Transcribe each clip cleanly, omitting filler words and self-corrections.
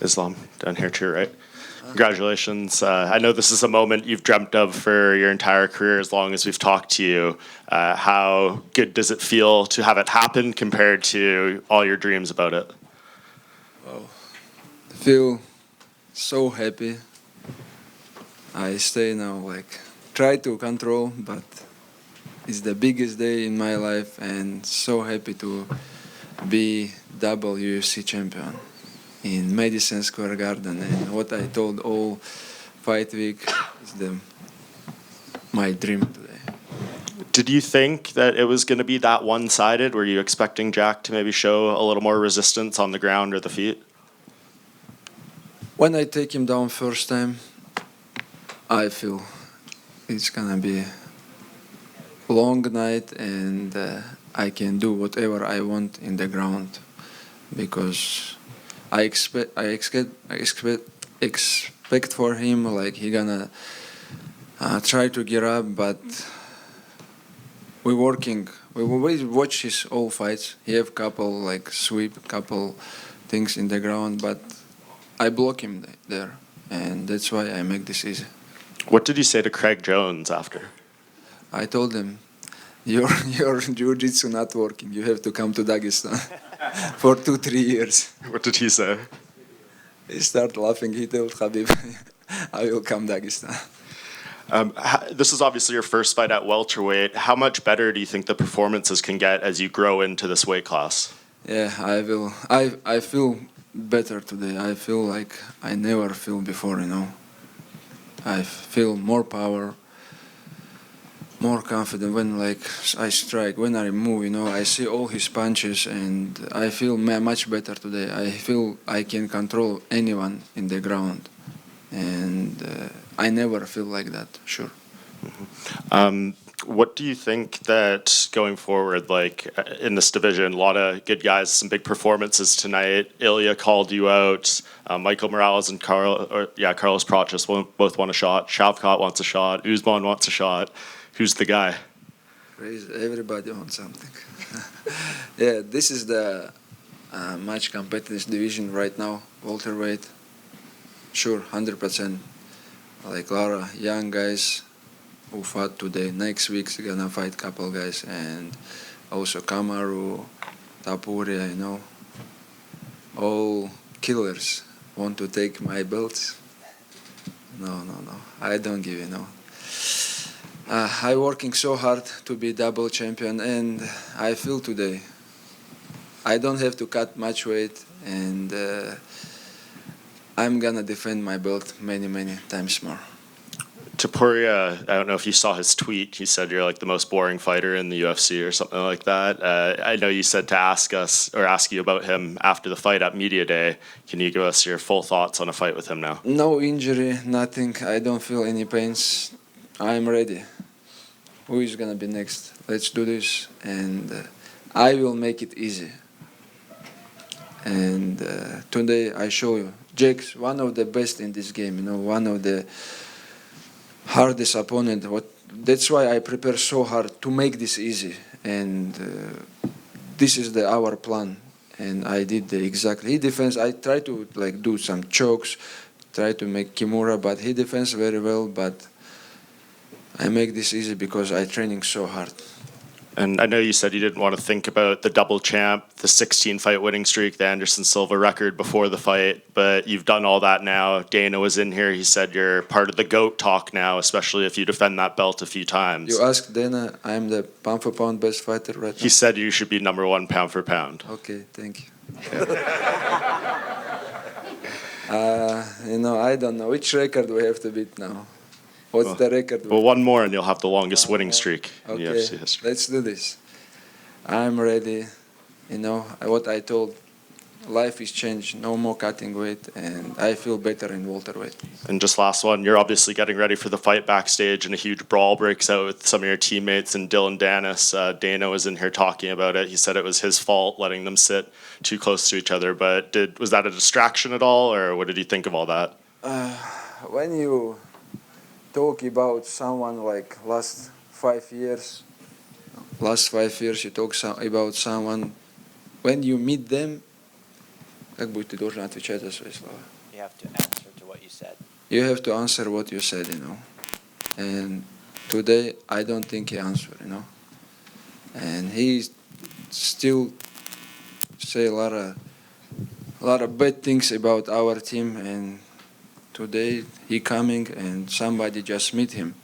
Islam, down here to your right. Congratulations. I know this is a moment you've dreamt of for your entire career as long as we've talked to you. How good does it feel to have it happen compared to all your dreams about it? Wow. I feel so happy. I stay now, like, try to control, but it's the biggest day in my life, and so happy to be double UFC champion in MAdison Square Garden. And what I told all fight week is my dream today. Did you think that it was going to be that one-sided? Were you expecting Jack to maybe show a little more resistance on the ground or the feet? When I take him down first time, I feel it's gonna be a long night, and I can do whatever I want in the ground, because I expect for him, like, he gonna try to get up, but we watch his all fights. He have couple like sweep, couple things in the ground, but I block him there, and that's why I make this easy. What did you say to Craig Jones after? I told him, your jiu-jitsu not working. You have to come to Dagestan for 2-3 years. What did he say? He started laughing. He told Khabib, I will come Dagestan. This is obviously your first fight at welterweight. How much better do you think the performances can get as you grow into this weight class? Yeah, I will. I feel better today. I feel like I never feel before, I feel more power, more confident when, like, I strike, when I move, I see all his punches, and I feel much better today. I feel I can control anyone in the ground, and I never feel like that, sure. Mm-hmm. What do you think that going forward, like in this division, a lot of good guys, some big performances tonight. Ilya called you out. Michael Morales and Carlos Prates both want a shot. Shavkat wants a shot. Usman wants a shot. Who's the guy? Everybody wants something. Yeah, this is the much competitive division right now, welterweight. Sure, 100%. Like Lara, young guys who fought today. Next week's gonna fight couple guys, and also Kamaru, Tapuria, all killers want to take my belts. No, I don't give it, no. I'm working so hard to be double champion, and I feel today I don't have to cut much weight, and I'm gonna defend my belt many times more. Tapuria, I don't know if you saw his tweet. He said you're like the most boring fighter in the UFC or something like that. I know you said to ask you about him after the fight at Media Day. Can you give us your full thoughts on a fight with him now? No injury, nothing. I don't feel any pains. I'm ready. Who is gonna be next? Let's do this, and I will make it easy. And today I show you, Jack's one of the best in this game. One of the hardest opponent. That's why I prepare so hard to make this easy, and this is our plan, and I did exactly. He defends. I try to do some chokes, try to make Kimura, but he defends very well. But I make this easy because I training so hard. And I know you said you didn't want to think about the double champ, the 16-fight winning streak, the Anderson Silva record before the fight, but you've done all that now. Dana was in here. He said you're part of the GOAT talk now, especially if you defend that belt a few times. You asked Dana, I'm the pound-for-pound best fighter right now. He said you should be #1 pound for pound. Okay, thank you. I don't know. Which record we have to beat now? What's the record? Well, one more and you'll have the longest winning streak in UFC history. Let's do this. I'm ready. What I told, life is changed. No more cutting weight, and I feel better in welterweight. And just last one, you're obviously getting ready for the fight backstage, and a huge brawl breaks out with some of your teammates and Dylan Dennis. Dana was in here talking about it. He said it was his fault letting them sit too close to each other, but was that a distraction at all, or what did you think of all that? When you talk about someone like last 5 years you talk about someone, when you meet them, как будет ты должен отвечать за свои слова? You have to answer to what you said. You have to answer what you said, you know. And today, I don't think he answered, you know. And he still say a lot of bad things about our team. And today, he coming and somebody just meet him.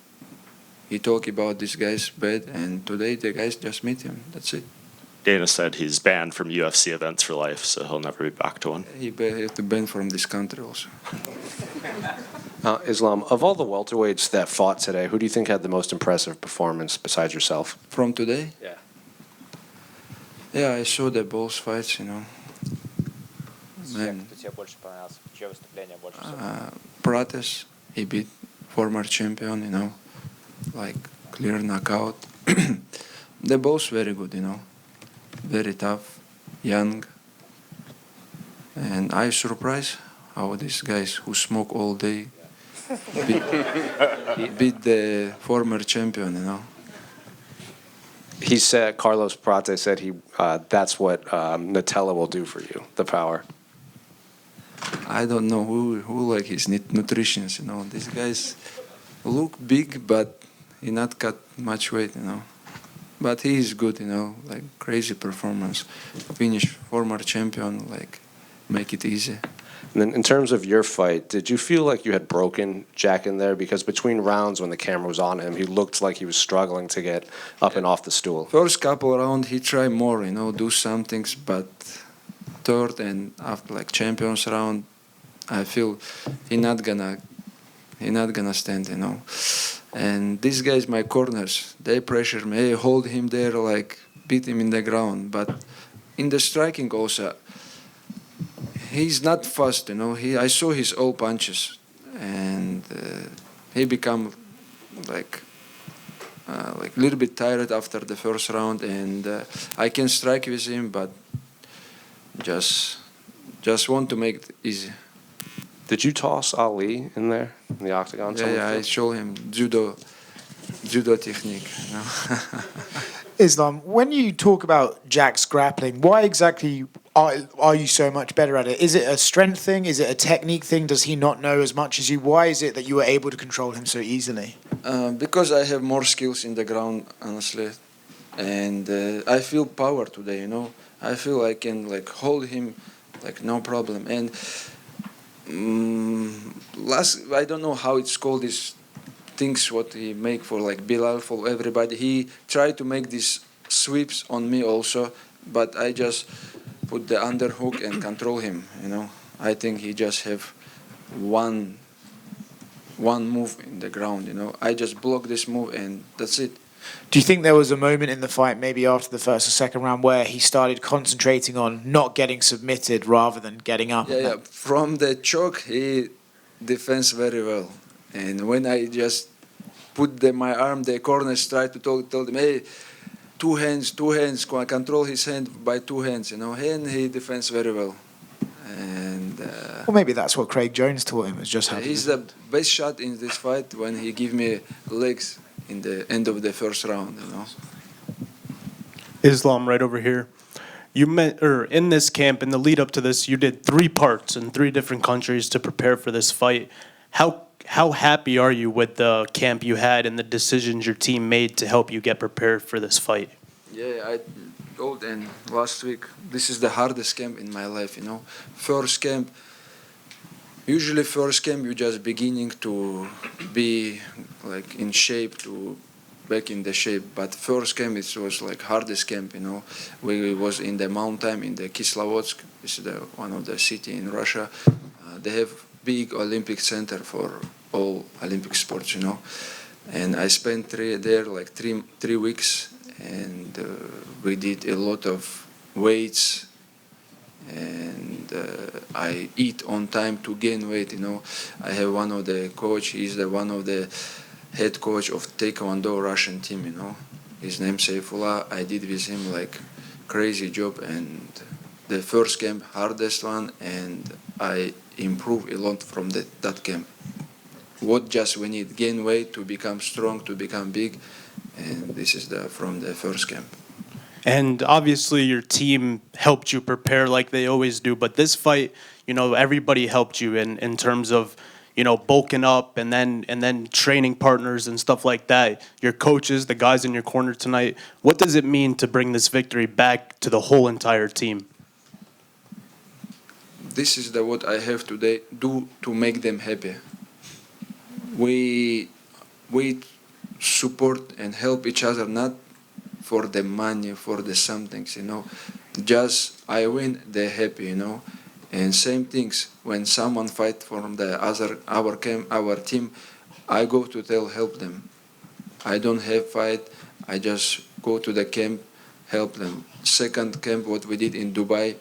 He talk about this guy's bad, and today the guys just meet him. That's it. Dana said he's banned from UFC events for life, so he'll never be back to one. He have to ban from this country also. Islam, of all the welterweights that fought today, who do you think had the most impressive performance besides yourself? From today? Yeah. Yeah, I saw the both fights, you know. Man, Кто тебе больше понравился? Чье выступление больше всего? Prates, he beat former champion, you know, like clear knockout. They're both very good, you know, very tough, young. And I surprised how these guys who smoke all day beat the former champion, you know. He said, Carlos Prates said that's what Nutella will do for you, the power. I don't know who like his nutritionist, you know. These guys look big, but he not cut much weight, you know. But he is good, you know, like crazy performance. Finish former champion, like make it easy. And then in terms of your fight, did you feel like you had broken Jack in there? Because between rounds when the camera was on him, he looked like he was struggling to get up and off the stool. First couple round he tried more, you know, do some things, but third and after like champions round, I feel he not gonna stand, you know. And these guys, my corners, they pressure me, hold him there, like beat him in the ground. But in the striking also, he's not fast, you know. I saw his all punches, and he become like a little bit tired after the first round. And I can strike with him, but just want to make it easy. Did you toss Ali in there in the octagon? Yeah, I show him judo technique. You know? Islam, when you talk about Jack's grappling, why exactly are you so much better at it? Is it a strength thing? Is it a technique thing? Does he not know as much as you? Why is it that you were able to control him so easily? Because I have more skills in the ground, honestly, and I feel power today. You know, I feel I can like hold him, like no problem. And I don't know how it's called, these things what he make for like Bilal, for everybody. He tried to make these sweeps on me also, but I just put the underhook and control him, you know. I think he just have one move in the ground, you know. I just block this move and that's it. Do you think there was a moment in the fight, maybe after the first or second round, where he started concentrating on not getting submitted rather than getting up? Yeah. From the choke, he defends very well. And when I just put my arm, the corners tried to told him, hey, two hands, control his hand by two hands, you know. And he defends very well. And Well, maybe that's what Craig Jones taught him, is just how to he's the best shot in this fight when he give me legs in the end of the first round, you know. Islam, right over here. You met, or in this camp, in the lead up to this, you did 3 parts in 3 different countries to prepare for this fight. How happy are you with the camp you had and the decisions your team made to help you get prepared for this fight? Yeah, I told and last week, this is the hardest camp in my life, you know. Usually first camp you're just beginning to be like in shape, to back in the shape, but first camp it was like hardest camp, you know. We was in the mountain in the Kislovodsk, this is one of the city in Russia. They have big Olympic center for all Olympic sports, you know. And I spent three weeks, and we did a lot of weights, and I eat on time to gain weight, you know. I have one of the coach, he's one of the head coach of Taekwondo Russian team, you know. His name Saifullah. I did with him like crazy job, and the first camp hardest one, and I improved a lot from that camp. What just we need, gain weight to become strong, to become big, and this is from the first camp. And obviously your team helped you prepare like they always do, but this fight, everybody helped you in terms of, bulking up and then training partners and stuff like that. Your coaches, the guys in your corner tonight. What does it mean to bring this victory back to the whole entire team? This is what I have to do to make them happy. We support and help each other, not for the money, for the somethings, Just I win, they're happy, And same things when someone fight from our team, I go to help them. I don't have fight. I just go to the camp, help them. Second camp, what we did in Dubai,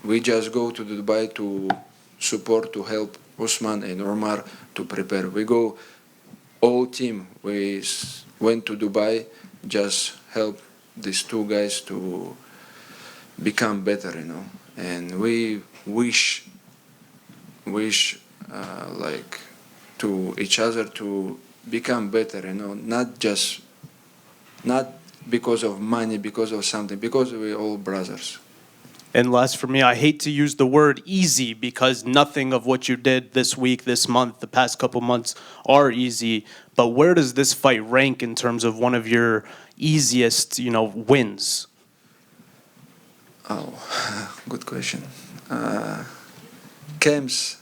we just go to Dubai to support, to help Usman and Omar to prepare. We go all team. We went to Dubai, just help these two guys to become better, And we wish like to each other to become better, not because of money, because of something, because we're all brothers. And last for me, I hate to use the word easy because nothing of what you did this week, this month, the past couple months are easy. But where does this fight rank in terms of one of your easiest, wins? Oh, good question. Camps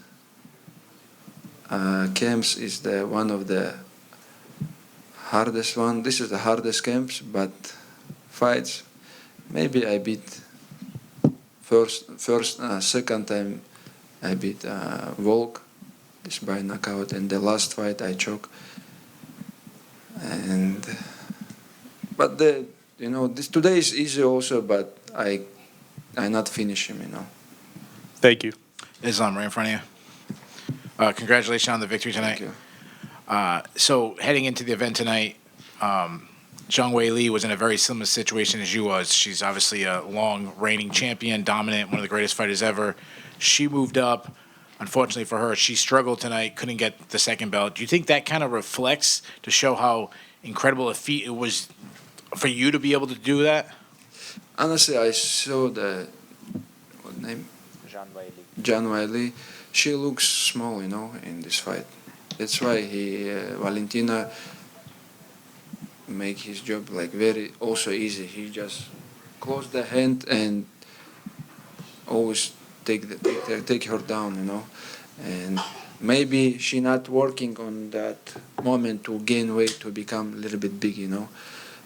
is the one of the hardest one. This is the hardest camps, but fights, maybe I beat second time I beat Volk, this by knockout, and the last fight I choke. But this today is easy also, but I not finish him, Thank you. Islam, right in front of you. Congratulations on the victory tonight. Thank you. So heading into the event tonight, Zhang Wei Li was in a very similar situation as you was. She's obviously a long reigning champion, dominant, one of the greatest fighters ever. She moved up. Unfortunately for her, she struggled tonight, couldn't get the second belt. Do you think that kind of reflects to show how incredible a feat it was for you to be able to do that? Honestly, I saw what name? Zhang Wei Li. She looks small, in this fight. That's why Valentina make his job like very also easy. He just close the hand and always take her down, And maybe she not working on that moment to gain weight to become a little bit big,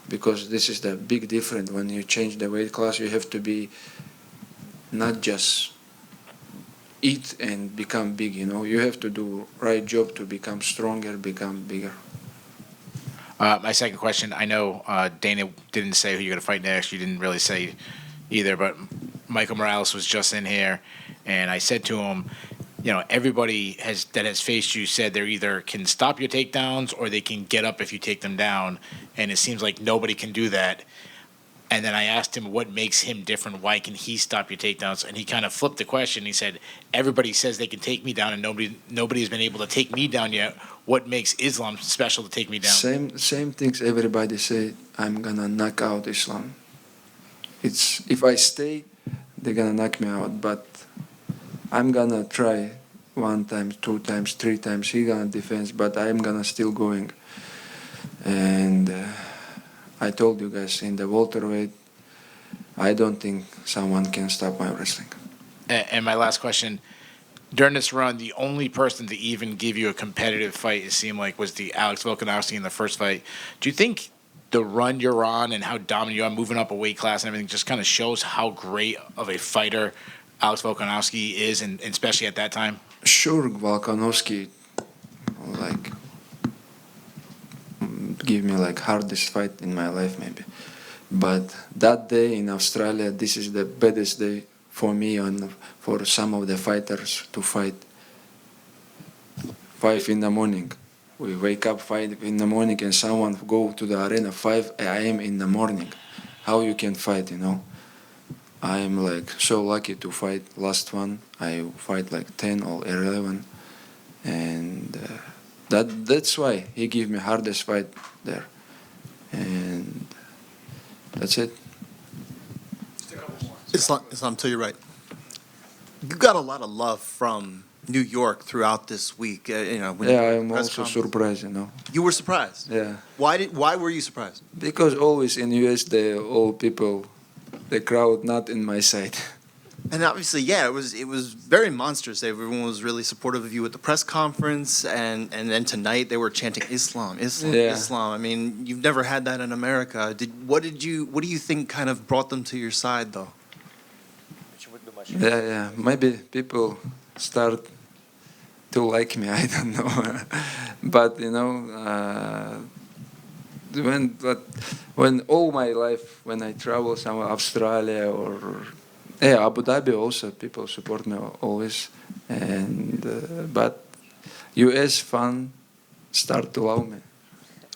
Because this is the big difference when you change the weight class. You have to be not just eat and become big, You have to do right job to become stronger, become bigger. My second question, I know Dana didn't say who you're going to fight next. You didn't really say either, but Michael Morales was just in here, and I said to him, everybody that has faced you said they either can stop your takedowns or they can get up if you take them down, and it seems like nobody can do that. And then I asked him what makes him different. Why can he stop your takedowns? And he kind of flipped the question. He said, everybody says they can take me down, and nobody has been able to take me down yet. What makes Islam special to take me down? Same things everybody say, I'm going to knock out Islam. If I stay, they're going to knock me out. But I'm going to try 1 time, 2 times, 3 times. He's going to defend, but I'm going to still going. And I told you guys, in the welterweight, I don't think someone can stop my wrestling. And my last question, during this run, the only person to even give you a competitive fight, it seemed like, was the Alex Volkanovski in the first fight. Do you think the run you're on and how dominant you are, moving up a weight class and everything, just kind of shows how great of a fighter Alex Volkanovski is, and especially at that time? Sure, Volkanovski, give me hardest fight in my life maybe, but that day in Australia, this is the baddest day for me and for some of the fighters to fight. 5 in the morning, we wake up 5 in the morning and someone go to the arena 5 a.m. in the morning. How you can fight, I am so lucky to fight last one. I fight 10 or 11, and that's why he gave me hardest fight there, and that's it. Islam, to your right. You got a lot of love from New York throughout this week. When you Yeah, were at the I'm press also conference. surprised, you know. You were surprised. Yeah, Why were you surprised? because always in US, the all people, the crowd not in my side. And obviously, yeah, it was very monstrous. Everyone was really supportive of you at the press conference, and then tonight they were chanting Islam, Islam, Yeah. Islam. I mean, you've never had that in America. What do you think kind of brought them to your side, though? Почему ты думаешь? Yeah, maybe people start to like me. I don't know, but you know, when all my life when I travel somewhere, Australia or Abu Dhabi, also people support me always, and but US fan start to love me.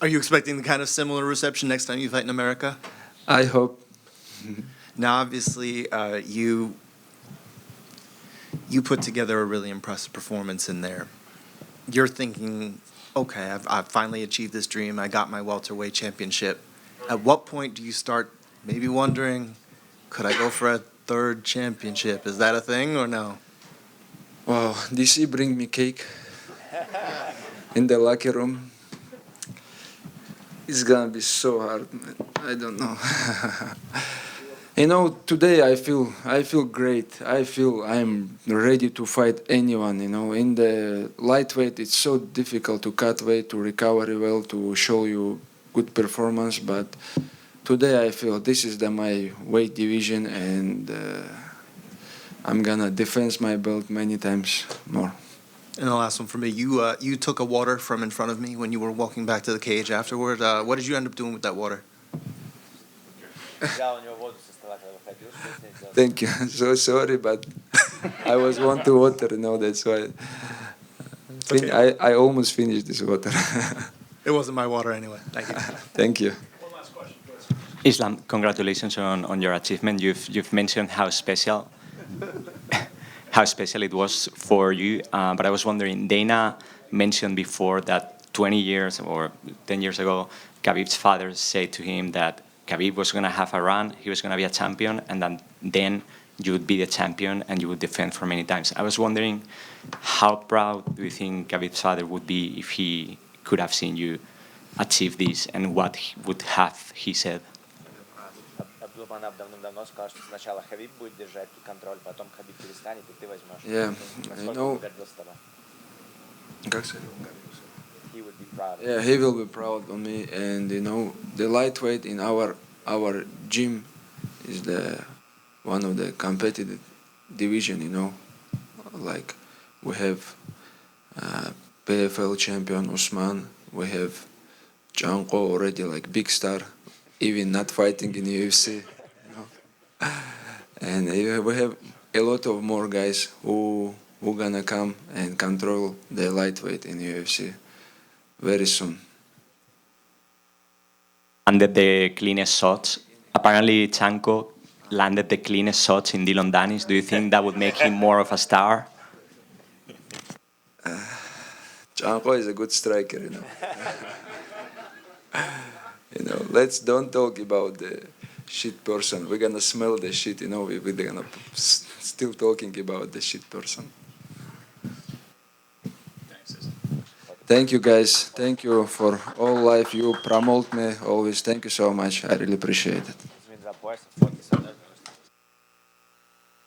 Are you expecting the kind of similar reception next time you fight in America? I hope. Now, obviously, you put together a really impressive performance in there. You're thinking, okay, I've finally achieved this dream. I got my welterweight championship. At what point do you start maybe wondering, could I go for a third championship? Is that a thing or no? Wow, DC bring me cake in the locker room. It's gonna be so hard, man. I don't know. You know, today I feel great. I feel I'm ready to fight anyone. You know, in the lightweight, it's so difficult to cut weight, to recover well, to show you good performance. But today I feel this is my weight division, and I'm gonna defend my belt many times more. And the last one for me, you took a water from in front of me when you were walking back to the cage afterward. What did you end up doing with that water? Взял у него воду со стола, когда выходил, что с ней сделал? Thank you. So sorry, but I was want to water. You know, that's why. Okay. I almost finished this water. It wasn't my water anyway. Thank you. Thank you. Islam, congratulations on your achievement. You've mentioned how special it was for you. But I was wondering, Dana mentioned before that 20 years or 10 years ago, Khabib's father said to him that Khabib was going to have a run, he was going to be a champion, and then you would be the champion and you would defend for many times. I was wondering, how proud do you think Khabib's father would be if he could have seen you achieve this, and what would have he said? Абдулманап давным-давно сказал, что сначала Хабиб будет держать контроль, потом Хабиб перестанет, и ты возьмешь. Yeah, Насколько I know. он гордился тобой? He would be proud. Yeah, he will be proud of me, and you know, the lightweight in our gym is one of the competitive division. You know, like we have PFL champion Usman, we have Janko already like big star, even not fighting in UFC. You know? And we have a lot of more guys who gonna come and control the lightweight in UFC very soon. Landed the cleanest shots. Apparently, Chanko landed the cleanest shots in Dillon Danis. Do you think that would make him more of a star? Janko is a good striker, you know. You know, let's don't talk about the shit person. We're gonna smell the shit, you know. We're gonna still talking about the shit person. Thank you, guys. Thank you for all life. You promote me always. Thank you so much. I really appreciate it. Возьми два пояса, фото